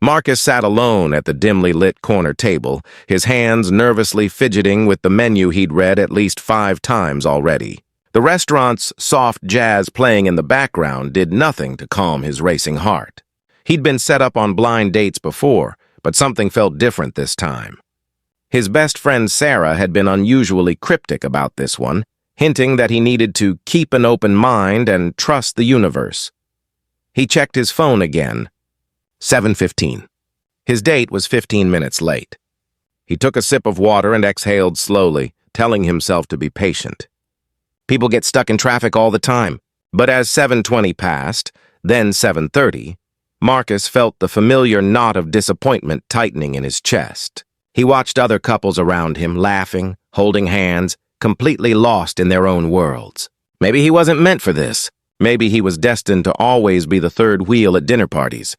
Marcus sat alone at the dimly lit corner table, his hands nervously fidgeting with the menu he'd read at least 5 times already. The restaurant's soft jazz playing in the background did nothing to calm his racing heart. He'd been set up on blind dates before, but something felt different this time. His best friend Sarah had been unusually cryptic about this one, hinting that he needed to keep an open mind and trust the universe. He checked his phone again. 7:15. His date was 15 minutes late. He took a sip of water and exhaled slowly, telling himself to be patient. People get stuck in traffic all the time. But as 7:20 passed, then 7:30, Marcus felt the familiar knot of disappointment tightening in his chest. He watched other couples around him, laughing, holding hands, completely lost in their own worlds. Maybe he wasn't meant for this. Maybe he was destined to always be the third wheel at dinner parties,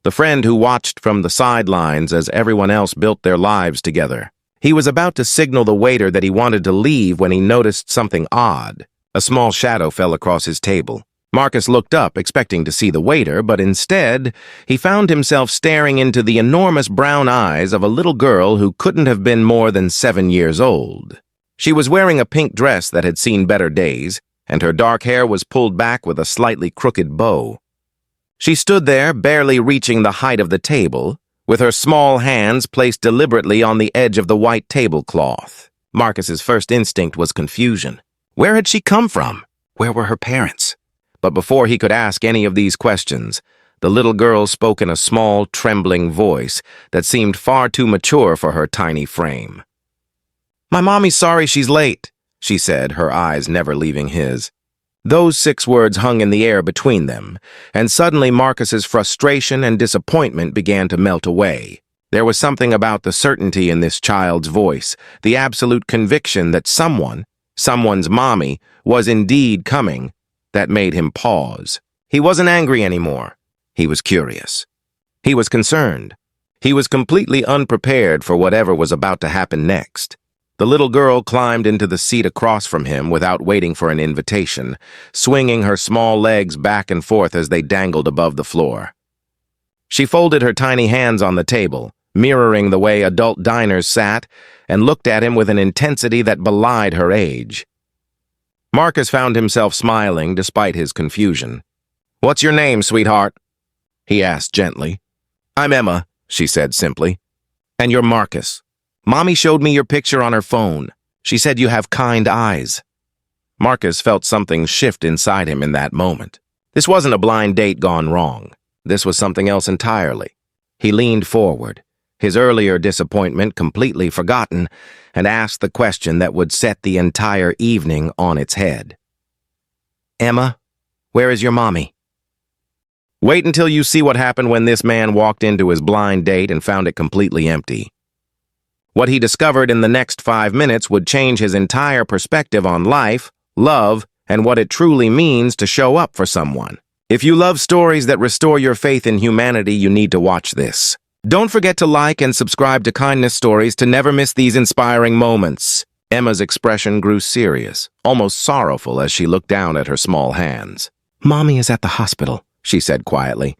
the friend who watched from the sidelines as everyone else built their lives together. He was about to signal the waiter that he wanted to leave when he noticed something odd. A small shadow fell across his table. Marcus looked up, expecting to see the waiter, but instead, he found himself staring into the enormous brown eyes of a little girl who couldn't have been more than 7 years old. She was wearing a pink dress that had seen better days, and her dark hair was pulled back with a slightly crooked bow. She stood there, barely reaching the height of the table, with her small hands placed deliberately on the edge of the white tablecloth. Marcus's first instinct was confusion. Where had she come from? Where were her parents? But before he could ask any of these questions, the little girl spoke in a small, trembling voice that seemed far too mature for her tiny frame. "My mommy's sorry she's late," she said, her eyes never leaving his. Those 6 words hung in the air between them, and suddenly Marcus's frustration and disappointment began to melt away. There was something about the certainty in this child's voice, the absolute conviction that someone's mommy, was indeed coming, that made him pause. He wasn't angry anymore. He was curious. He was concerned. He was completely unprepared for whatever was about to happen next. The little girl climbed into the seat across from him without waiting for an invitation, swinging her small legs back and forth as they dangled above the floor. She folded her tiny hands on the table, mirroring the way adult diners sat, and looked at him with an intensity that belied her age. Marcus found himself smiling despite his confusion. "What's your name, sweetheart?" he asked gently. "I'm Emma," she said simply. "And you're Marcus. Mommy showed me your picture on her phone. She said you have kind eyes." Marcus felt something shift inside him in that moment. This wasn't a blind date gone wrong. This was something else entirely. He leaned forward, his earlier disappointment completely forgotten, and asked the question that would set the entire evening on its head. "Emma, where is your mommy?" Wait until you see what happened when this man walked into his blind date and found it completely empty. What he discovered in the next 5 minutes would change his entire perspective on life, love, and what it truly means to show up for someone. If you love stories that restore your faith in humanity, you need to watch this. Don't forget to like and subscribe to Kindness Stories to never miss these inspiring moments. Emma's expression grew serious, almost sorrowful as she looked down at her small hands. "Mommy is at the hospital," she said quietly.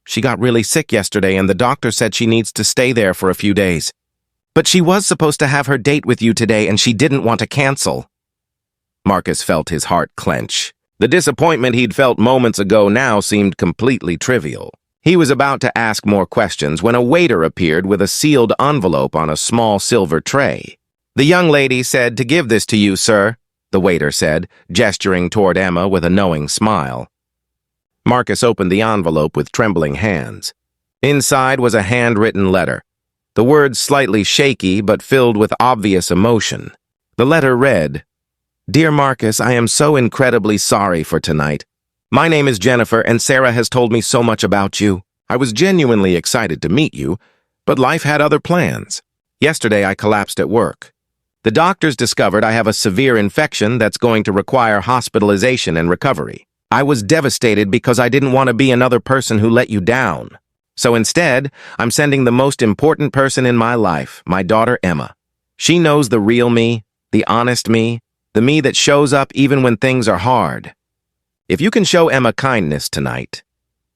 "She got really sick yesterday and the doctor said she needs to stay there for a few days. But she was supposed to have her date with you today and she didn't want to cancel." Marcus felt his heart clench. The disappointment he'd felt moments ago now seemed completely trivial. He was about to ask more questions when a waiter appeared with a sealed envelope on a small silver tray. "The young lady said to give this to you, sir," the waiter said, gesturing toward Emma with a knowing smile. Marcus opened the envelope with trembling hands. Inside was a handwritten letter. The words slightly shaky but filled with obvious emotion. The letter read, "Dear Marcus, I am so incredibly sorry for tonight. My name is Jennifer and Sarah has told me so much about you. I was genuinely excited to meet you, but life had other plans. Yesterday I collapsed at work. The doctors discovered I have a severe infection that's going to require hospitalization and recovery. I was devastated because I didn't want to be another person who let you down. So instead, I'm sending the most important person in my life, my daughter Emma. She knows the real me, the honest me, the me that shows up even when things are hard. If you can show Emma kindness tonight,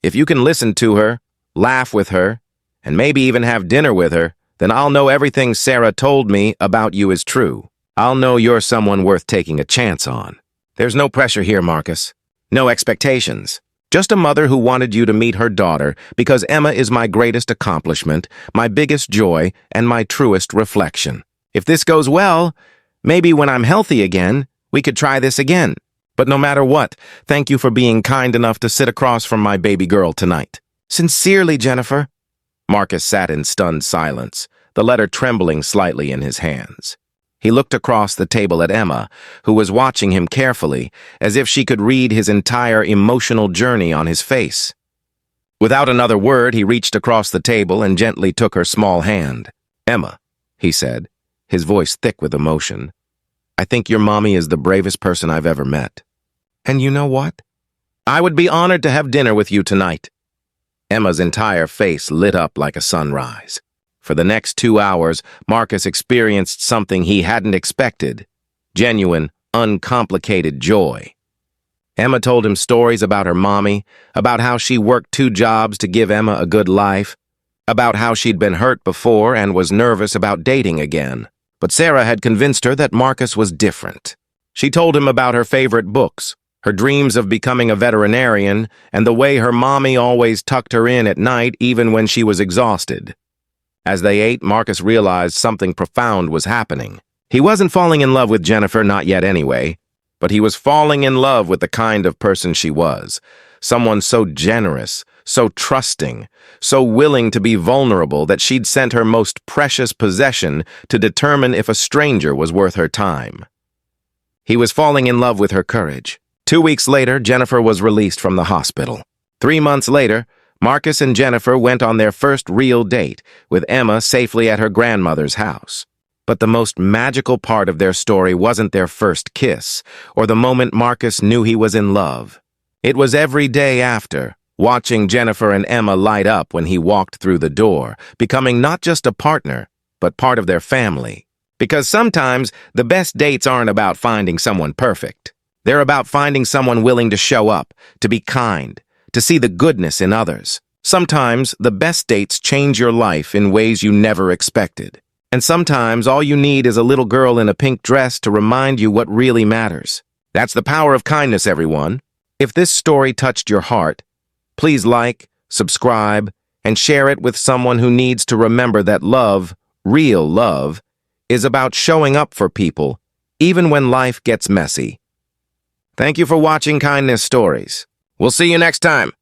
if you can listen to her, laugh with her, and maybe even have dinner with her, then I'll know everything Sarah told me about you is true. I'll know you're someone worth taking a chance on. There's no pressure here, Marcus. No expectations. Just a mother who wanted you to meet her daughter because Emma is my greatest accomplishment, my biggest joy, and my truest reflection. If this goes well, maybe when I'm healthy again, we could try this again. But no matter what, thank you for being kind enough to sit across from my baby girl tonight. Sincerely, Jennifer. Marcus sat in stunned silence, the letter trembling slightly in his hands. He looked across the table at Emma, who was watching him carefully, as if she could read his entire emotional journey on his face. Without another word, he reached across the table and gently took her small hand. "Emma," he said, his voice thick with emotion, "I think your mommy is the bravest person I've ever met. And you know what? I would be honored to have dinner with you tonight." Emma's entire face lit up like a sunrise. For the next 2 hours, Marcus experienced something he hadn't expected: genuine, uncomplicated joy. Emma told him stories about her mommy, about how she worked 2 jobs to give Emma a good life, about how she'd been hurt before and was nervous about dating again. But Sarah had convinced her that Marcus was different. She told him about her favorite books, her dreams of becoming a veterinarian, and the way her mommy always tucked her in at night even when she was exhausted. As they ate, Marcus realized something profound was happening. He wasn't falling in love with Jennifer, not yet anyway, but he was falling in love with the kind of person she was. Someone so generous, so trusting, so willing to be vulnerable that she'd sent her most precious possession to determine if a stranger was worth her time. He was falling in love with her courage. 2 weeks later, Jennifer was released from the hospital. 3 months later, Marcus and Jennifer went on their first real date, with Emma safely at her grandmother's house. But the most magical part of their story wasn't their first kiss, or the moment Marcus knew he was in love. It was every day after, watching Jennifer and Emma light up when he walked through the door, becoming not just a partner, but part of their family. Because sometimes the best dates aren't about finding someone perfect. They're about finding someone willing to show up, to be kind, to see the goodness in others. Sometimes the best dates change your life in ways you never expected. And sometimes all you need is a little girl in a pink dress to remind you what really matters. That's the power of kindness, everyone. If this story touched your heart, please like, subscribe, and share it with someone who needs to remember that love, real love, is about showing up for people, even when life gets messy. Thank you for watching Kindness Stories. We'll see you next time.